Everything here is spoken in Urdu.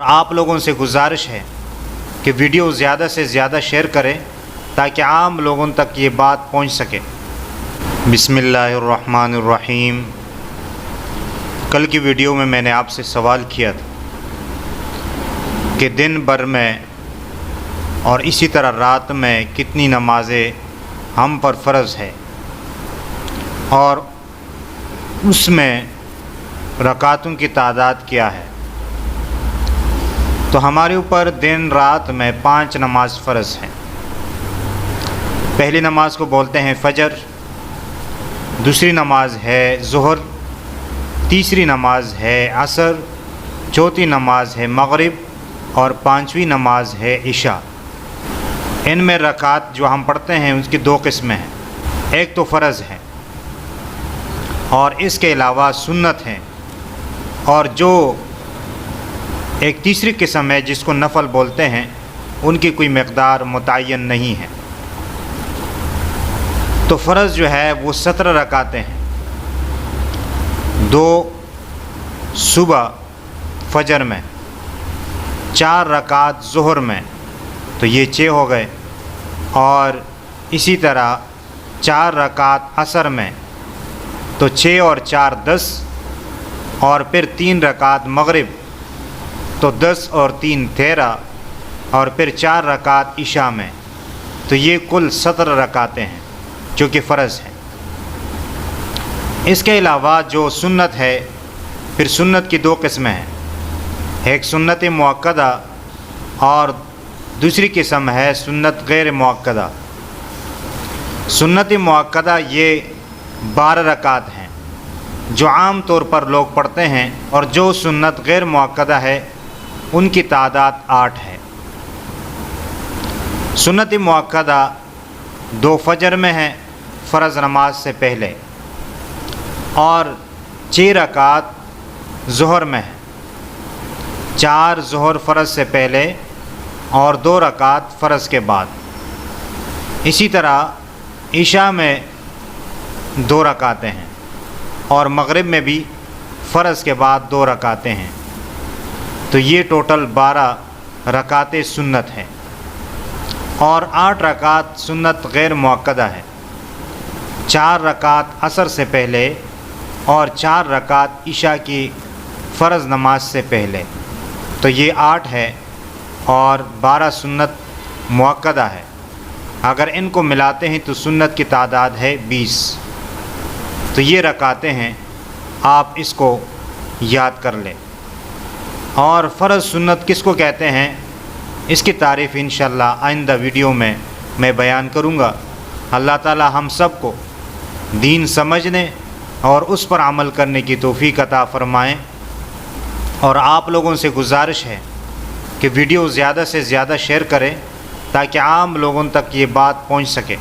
آپ لوگوں سے گزارش ہے کہ ویڈیو زیادہ سے زیادہ شیئر کریں تاکہ عام لوگوں تک یہ بات پہنچ سکے۔ بسم اللہ الرحمن الرحیم۔ کل کی ویڈیو میں نے آپ سے سوال کیا تھا کہ دن بھر میں اور اسی طرح رات میں کتنی نمازیں ہم پر فرض ہے اور اس میں رکعتوں کی تعداد کیا ہے۔ تو ہمارے اوپر دن رات میں 5 نماز فرض ہیں۔ پہلی نماز کو بولتے ہیں فجر، دوسری نماز ہے ظہر، تیسری نماز ہے عصر، چوتھی نماز ہے مغرب اور 5ویں نماز ہے عشاء۔ ان میں رکعت جو ہم پڑھتے ہیں اس کی 2 قسمیں ہیں، ایک تو فرض ہے اور اس کے علاوہ سنت ہے، اور جو ایک تیسری قسم ہے جس کو نفل بولتے ہیں، ان کی کوئی مقدار متعین نہیں ہے۔ تو فرض جو ہے وہ 17 رکعتیں ہیں، 2 صبح فجر میں، 4 رکعت ظہر میں، تو یہ 6 ہو گئے، اور اسی طرح 4 رکعت عصر میں، تو 6 اور 4 10، اور پھر 3 رکعت مغرب، تو 10 اور 3 13، اور پھر 4 رکعت عشاء میں، تو یہ کل 17 رکعتیں ہیں جو کہ فرض ہیں۔ اس کے علاوہ جو سنت ہے، پھر سنت کی 2 قسمیں ہیں، ایک سنت مؤکدہ اور دوسری قسم ہے سنت غیر مؤکدہ۔ سنت مؤکدہ یہ 12 رکعت ہیں جو عام طور پر لوگ پڑھتے ہیں، اور جو سنت غیر مؤکدہ ہے ان کی تعداد 8 ہے۔ سنت مؤکدہ 2 فجر میں ہیں فرض نماز سے پہلے، اور 6 رکعت ظہر میں ہیں، 4 ظہر فرض سے پہلے اور 2 رکعت فرض کے بعد۔ اسی طرح عشاء میں 2 رکعتیں ہیں، اور مغرب میں بھی فرض کے بعد 2 رکعتیں ہیں، تو یہ ٹوٹل 12 رکعتیں سنت ہیں، اور 8 رکعت سنت غیر مؤکدہ ہے، 4 رکعت عصر سے پہلے اور 4 رکعت عشاء کی فرض نماز سے پہلے، تو یہ 8 ہے، اور 12 سنت مؤکدہ ہے۔ اگر ان کو ملاتے ہیں تو سنت کی تعداد ہے 20۔ تو یہ رکعتیں ہیں، آپ اس کو یاد کر لیں۔ اور فرض سنت کس کو کہتے ہیں، اس کی تعریف انشاءاللہ آئندہ ویڈیو میں بیان کروں گا۔ اللہ تعالی ہم سب کو دین سمجھنے اور اس پر عمل کرنے کی توفیق عطا فرمائیں، اور آپ لوگوں سے گزارش ہے کہ ویڈیو زیادہ سے زیادہ شیئر کریں تاکہ عام لوگوں تک یہ بات پہنچ سکے۔